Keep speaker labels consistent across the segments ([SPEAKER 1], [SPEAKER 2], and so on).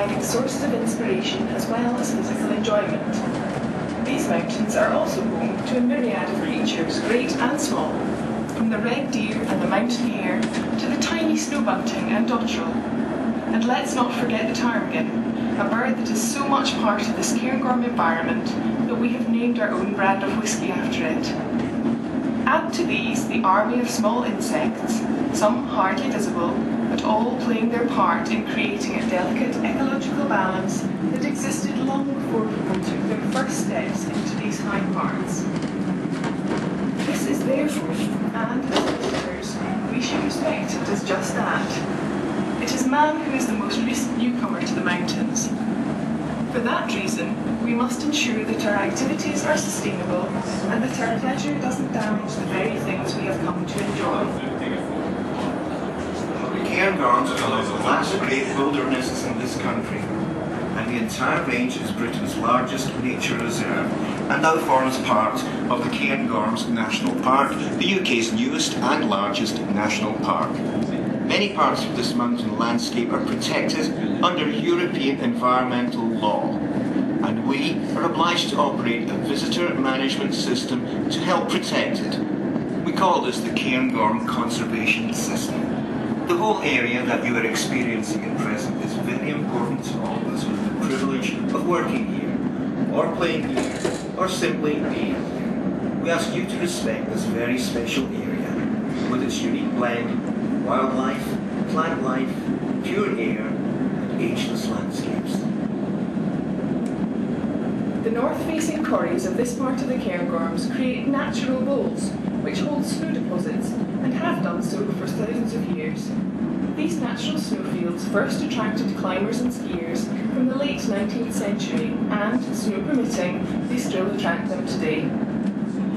[SPEAKER 1] providing sources of inspiration as well as physical enjoyment. These mountains are also home to a myriad of creatures, great and small, from the red deer and the mountain hare to the tiny snow bunting and dotterel. And let's not forget the ptarmigan, a bird that is so much part of this Cairngorm environment that we have named our own brand of whisky after it. Add to these the army of small insects, some hardly visible, but all playing their part in creating a delicate ecological balance that existed long before people took their first steps into these high parts. This is their home, and as visitors, we should respect it as just that. It is man who is the most recent newcomer to the mountains. For that reason, we must ensure that our activities are sustainable and that our pleasure doesn't damage the very things we have come to enjoy.
[SPEAKER 2] The Cairngorms are one of the last great wildernesses in this country, and the entire range is Britain's largest nature reserve and now forms part of the Cairngorms National Park, the UK's newest and largest national park. Many parts of this mountain landscape are protected under European environmental law, and we are obliged to operate a visitor management system to help protect it. We call this the Cairngorm Conservation System. The whole area that you are experiencing at present is very important to all of us who have the privilege of working here, or playing here, or simply being here. We ask you to respect this very special area, with its unique blend of wildlife, plant life, pure air, and ageless landscapes.
[SPEAKER 1] The north-facing corries of this part of the Cairngorms create natural bowls, which hold snow deposits, and have done so for thousands of years. These natural snowfields first attracted climbers and skiers from the late 19th century, and, snow permitting, they still attract them today.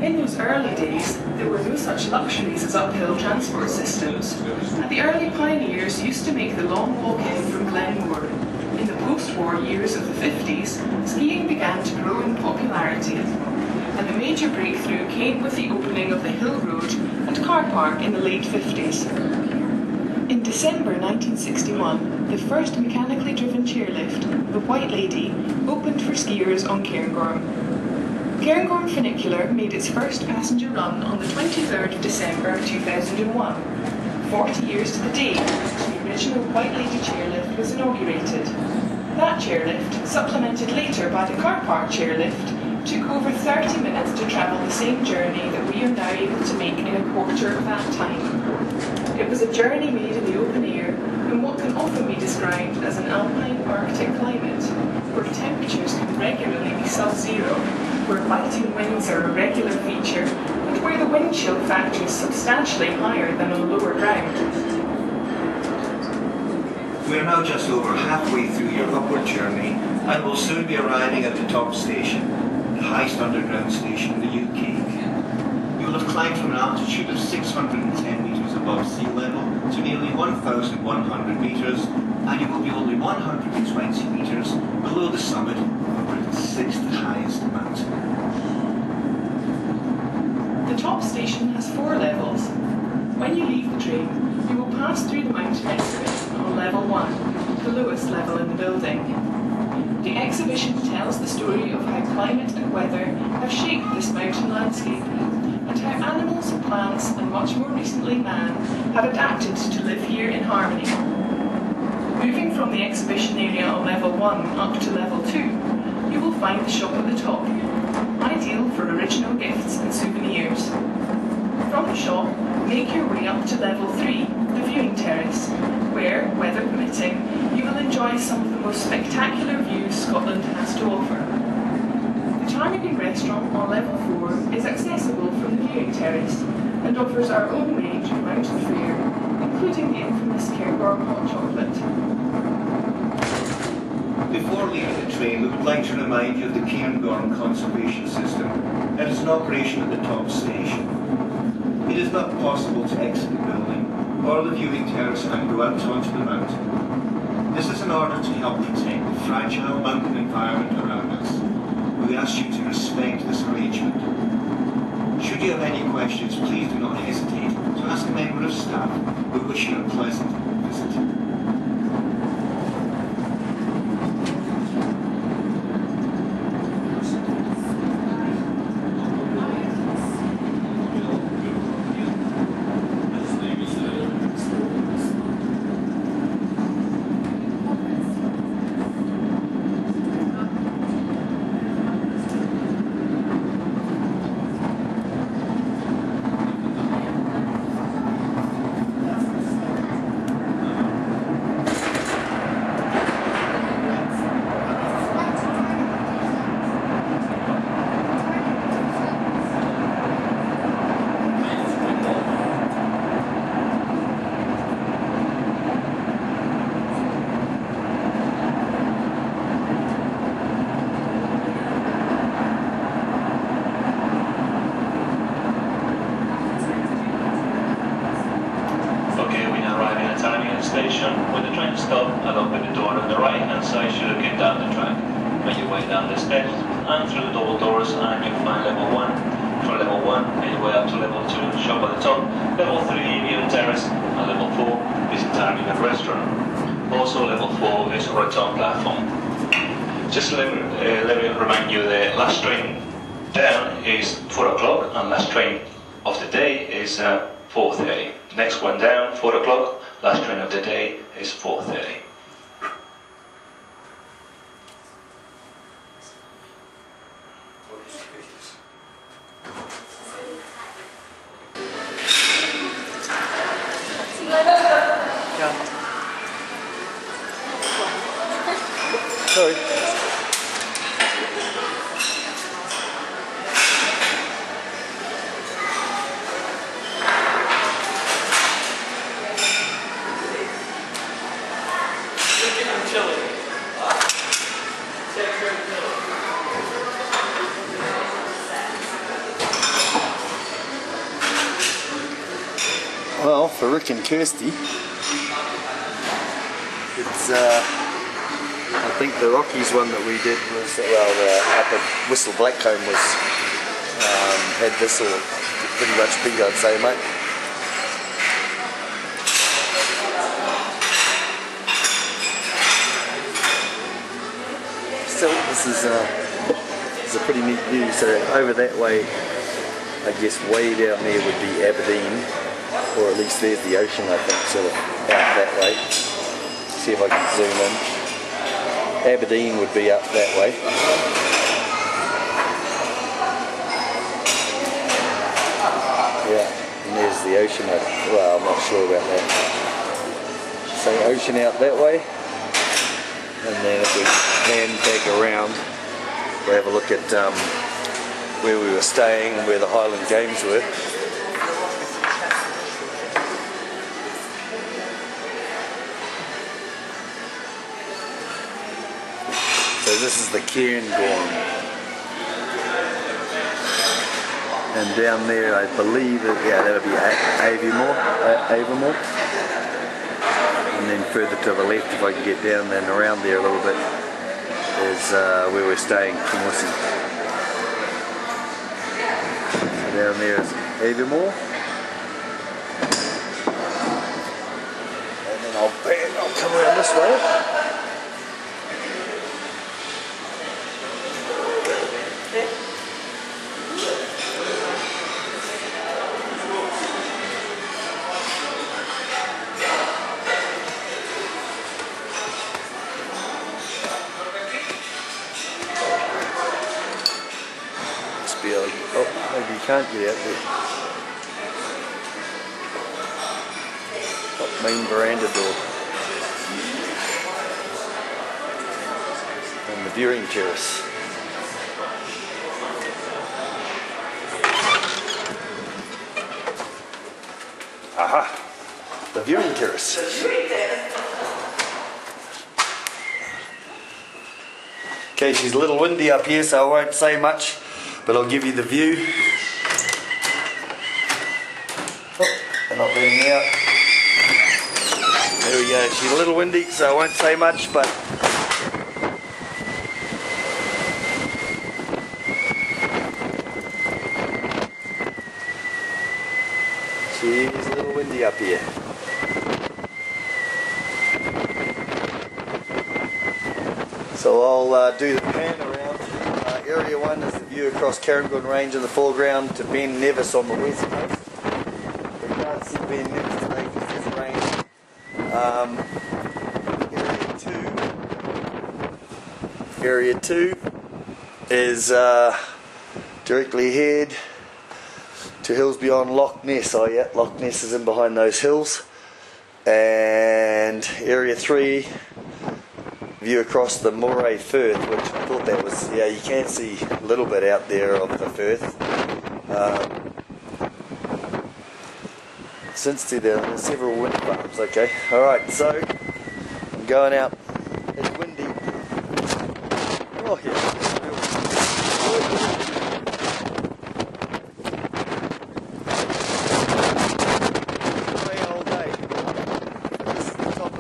[SPEAKER 1] In those early days, there were no such luxuries as uphill transport systems, and the early pioneers used to make the long walk in from Glenmore. In the post-war years of the 50s, skiing began to grow in popularity, and the major breakthrough came with the opening of the Hill Road and car park in the late 50s. In December 1961, the first mechanically driven chairlift, the White Lady, opened for skiers on Cairngorm. Cairngorm Funicular made its first passenger run on the 23rd of December 2001. 40 years to the day, the original White Lady chairlift was inaugurated. That chairlift, supplemented later by the car park chairlift, took over 30 minutes to travel the same journey that we are now able to make in a quarter of that time. It was a journey made in the open air in what can often be described as an alpine Arctic climate, where temperatures can regularly be sub-zero, where biting winds are a regular feature, and where the wind chill factor is substantially higher than on lower ground.
[SPEAKER 2] We are now just over halfway through your upward journey and will soon be arriving at the top station, the highest underground station in the UK. You will have climbed from an altitude of 610 metres above sea level to nearly 1,100 metres, and you will be only 120 metres below the summit of Britain's sixth highest mountain.
[SPEAKER 1] The top station has 4 levels. When you leave the train, you will pass through the mountain exhibition on level 1, the lowest level in the building. The exhibition tells the story of how climate and weather have shaped this mountain landscape, and how animals, plants, and much more recently man, have adapted to live here in harmony. Moving from the exhibition area on level 1 up to level 2, you will find the shop at the top, ideal for original gifts and souvenirs. From the shop, make your way up to level 3, the viewing terrace, where, weather permitting, you will enjoy some of the most spectacular views Scotland has to offer. The Ptarmigan restaurant on level 4 is accessible from the viewing terrace and offers our own range of mountain fare, including the infamous Cairngorm hot chocolate.
[SPEAKER 2] Before leaving the train, we would like to remind you of the Cairngorm Conservation System that is in operation at the top station. It is not possible to exit the building or the viewing terrace and go out onto the mountain. This is in order to help protect the fragile mountain environment around us. We ask you to respect this arrangement. Should you have any questions, please do not hesitate to ask a member of staff. We wish you a pleasant visit.
[SPEAKER 3] station with the train stop and open the door on the right hand side should you get down the track. Make your way down the steps and through the double doors and you'll find level 1. From level 1, make your way up to level 2, shop at the top, level 3, view terrace, and level 4 is entirely a restaurant. Also level 4 is a horizontal platform. Just let me remind you the last train down is 4 o'clock and last train of the day is 4:30. Next one down, 4 o'clock, last train of the day is 4:30.
[SPEAKER 4] Sorry. Well, for Rick and Kirsty, it's I think the Rockies one that we did was, well, up at Whistle Blackcomb was, had this all pretty much beat, I'd say, mate. Still, this is a pretty neat view. So over that way, I guess way down there would be Aberdeen, or at least there's the ocean, I think, sort of out that way. See if I can zoom in. Aberdeen would be up that way. Yeah, and there's the ocean. Well, I'm not sure about that. So ocean out that way, and then if we pan back around, we'll have a look at where we were staying and where the Highland Games were. So this is the Cairngorm, and down there I believe that, yeah, that would be Avamore, and then further to the left, if I can get down and around there a little bit, is where we're staying, Kingwissie. So down there is Avamore, and then I'll come around this way. Oh, maybe you can't get out there. Top main veranda door. And the viewing terrace. Aha! The viewing terrace. Okay, she's a little windy up here, so I won't say much. But I'll give you the view. Oh, they're not letting me out. There we go. She's a little windy, so I won't say much, but she's a little windy up here. So I'll do the pan around. Area 1 is the view across Cairngorm Range in the foreground to Ben Nevis on the west coast. We can't see Ben Nevis today because there's rain. Area 2 is directly ahead to hills beyond Loch Ness. Oh yeah, Loch Ness is in behind those hills. And Area 3, view across the Moray Firth, which I thought that was, yeah, you can see a little bit out there of the Firth. Since there's several wind farms, okay. Alright, so I'm going out. It's windy. Oh yeah. Rain all day. This is the top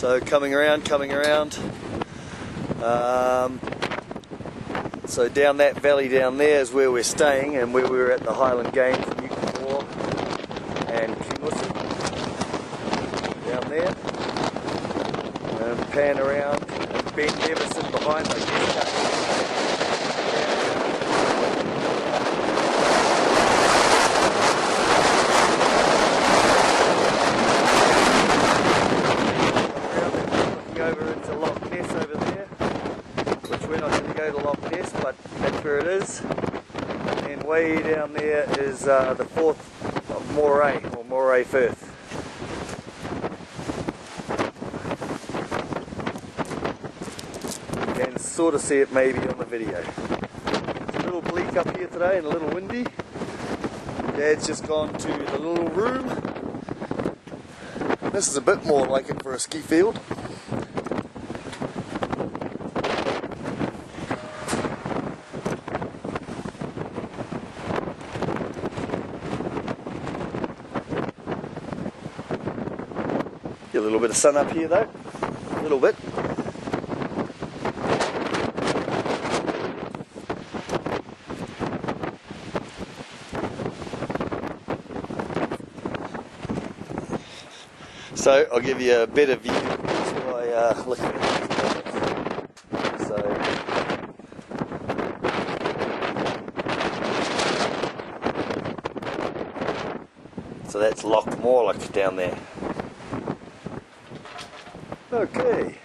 [SPEAKER 4] So coming around. So down that valley down there is where we're staying, and where we were at the Highland Games, Newcastle and Kingston. Down there. And pan around, and Ben Nevison behind, I guess. Over into Loch Ness over there, which we're not going to go to Loch Ness, but that's where it is. And way down there is the fourth of Moray, or Moray Firth. You can sort of see it maybe on the video. It's a little bleak up here today and a little windy. Dad's just gone to the little room. This is a bit more like it for a ski field. Get a little bit of sun up here though, a little bit. So I'll give you a better view just by looking at these so that's Loch Morlich down there. Okay.